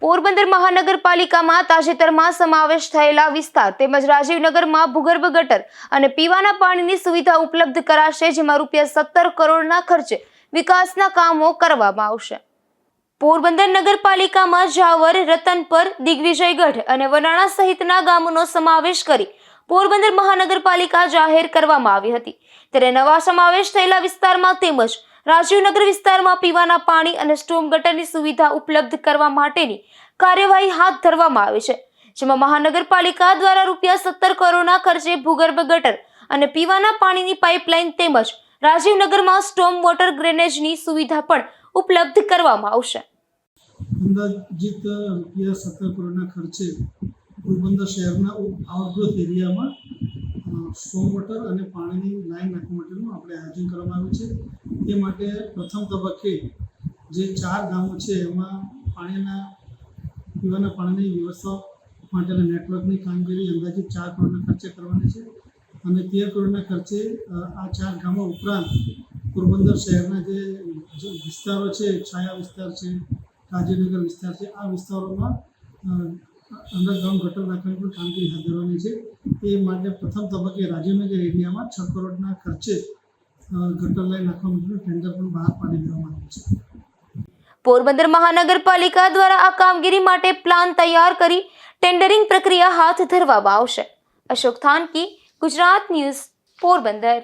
પોરબંદર મહાનગરપાલિકામાં તાજેતરમાં સમાવેશ થયેલા વિસ્તાર તેમજ રાજીવનગરમાં ભૂગર્ભ ગટર અને પીવાના પાણીની સુવિધા ઉપલબ્ધ કરાશે, જેમાં ₹17 કરોડના ખર્ચે વિકાસના કામો કરવામાં આવશે। પોરબંદર નગરપાલિકામાં જાવર, રતનપર, દિગ્વિજયગઢ અને વનાણા સહિતના ગામોનો સમાવેશ કરી પોરબંદર મહાનગરપાલિકા જાહેર કરવામાં આવી હતી। ત્યારે નવા સમાવેશ થયેલા વિસ્તારમાં તેમજ રાજીવનગર વિસ્તારમાં પીવાના પાણી અને સ્ટોમ ગટરની સુવિધા ઉપલબ્ધ કરવા માટેની કાર્યવાહી હાથ ધરવામાં આવી છે, જેમાં મહાનગરપાલિકા દ્વારા ₹17 કરોડના ખર્ચે ભૂગર્ભ ગટર અને પીવાના પાણીની પાઇપલાઇન તેમજ રાજીવનગરમાં સ્ટોમ વોટર ગ્રેનેજની સુવિધા પણ ઉપલબ્ધ કરવામાં આવશે। અંદાજિત ₹17 કરોડના ખર્ચે પોરબંદર શહેરના આઉટગ્રોથ એરિયામાં સ્ટોમ વોટર અને પાણીની લાઈન નાખવા માટેનું આપણે આયોજન કરવામાં આવ્યું છે। તે માટે પ્રથમ તબક્કે જે 4 ગામો છે એમાં પીવાના પાણીની વ્યવસ્થા માટેના નેટવર્કની કામગીરી અંદાજિત ₹4 કરોડના ખર્ચે કરવાની છે અને ₹13 કરોડના ખર્ચે આ 4 ગામો ઉપરાંત પોરબંદર શહેરના જે વિસ્તારો છે, છાયા વિસ્તાર છે, રાજીવનગર વિસ્તાર છે, આ વિસ્તારોમાં અંડરગ્રાઉન્ડ ગટર નાખવાની પણ કામગીરી હાથ ધરવાની છે। એ માટે પ્રથમ તબક્કે રાજીવનગર એરિયામાં ₹6 કરોડના ખર્ચે ગટર લાઈન નાખવા માટેનું ટેન્ડર પણ બહાર પાડી દેવામાં આવ્યું છે। પોરબંદર મહાનગરપાલિકા દ્વારા આ કામગીરી માટે પ્લાન તૈયાર કરી ટેન્ડરિંગ પ્રક્રિયા હાથ ધરવામાં આવશે। અશોક થાનકી, ગુજરાત ન્યૂઝ, પોરબંદર।